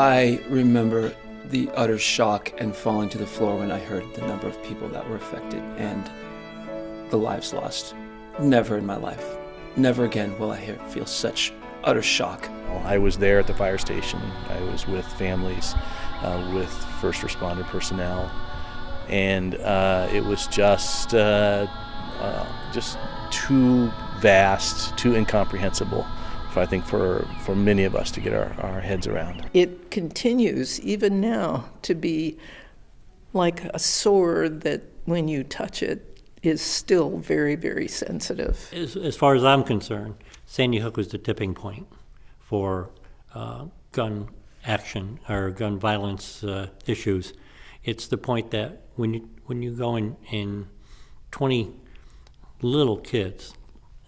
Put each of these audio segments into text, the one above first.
I remember the utter shock and falling to the floor when I heard the number of people that were affected and the lives lost. Never in my life, never again will I feel such utter shock. I was there at the fire station. I was with families, with first responder personnel, and it was just too vast, too incomprehensible, I think, for many of us to get our heads around. It continues, even now, to be like a sword that when you touch it is still very, very sensitive. As far as I'm concerned, Sandy Hook was the tipping point for gun action or gun violence issues. It's the point that when you go in 20 little kids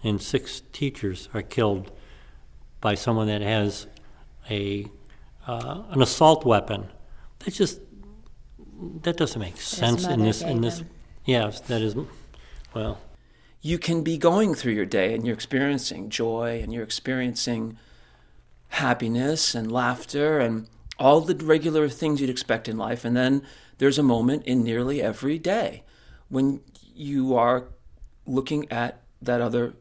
and 6 teachers are killed by someone that has an assault weapon, that doesn't make sense in this. Yes, that is. Well, you can be going through your day and you're experiencing joy and you're experiencing happiness and laughter and all the regular things you'd expect in life. And then there's a moment in nearly every day when you are looking at that other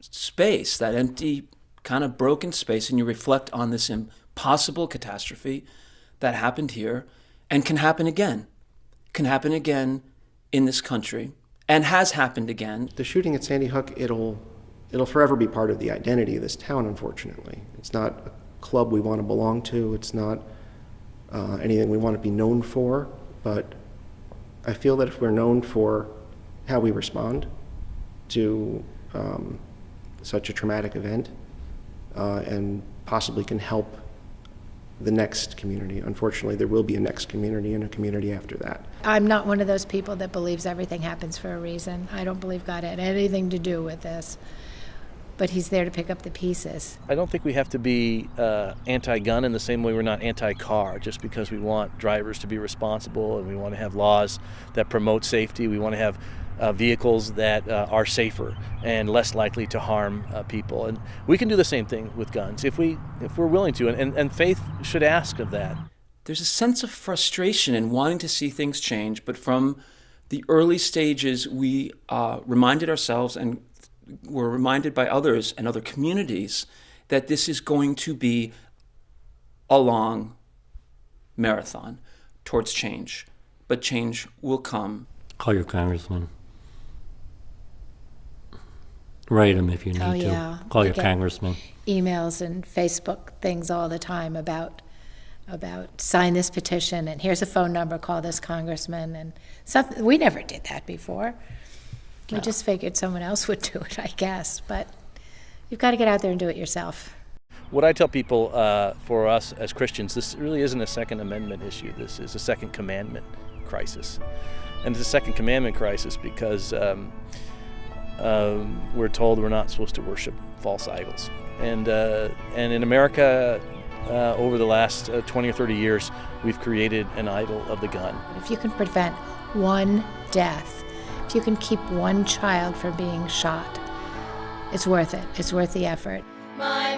space, that empty, kind of broken space, and you reflect on this impossible catastrophe that happened here and can happen again in this country, and has happened again. The shooting at Sandy Hook, it'll forever be part of the identity of this town, unfortunately. It's not a club we want to belong to. It's not anything we want to be known for, but I feel that if we're known for how we respond to such a traumatic event and possibly can help the next community. Unfortunately, there will be a next community and a community after that. I'm not one of those people that believes everything happens for a reason. I don't believe God had anything to do with this. But he's there to pick up the pieces. I don't think we have to be anti-gun in the same way we're not anti-car, just because we want drivers to be responsible and we want to have laws that promote safety. We want to have vehicles that are safer and less likely to harm people. And we can do the same thing with guns if we're willing to, and faith should ask of that. There's a sense of frustration in wanting to see things change, but from the early stages we reminded ourselves and were reminded by others and other communities that this is going to be a long marathon towards change, but change will come. Call your congressman. Write him if you need to. Call your congressman. Emails and Facebook things all the time about sign this petition and here's a phone number, call this congressman, and something. We never did that before. We just figured someone else would do it, I guess. But you've got to get out there and do it yourself. What I tell people, for us as Christians, this really isn't a Second Amendment issue. This is a Second Commandment crisis. And it's a Second Commandment crisis because we're told we're not supposed to worship false idols. And in America, over the last 20 or 30 years, we've created an idol of the gun. If you can prevent one death, if you can keep one child from being shot, it's worth it. It's worth the effort. My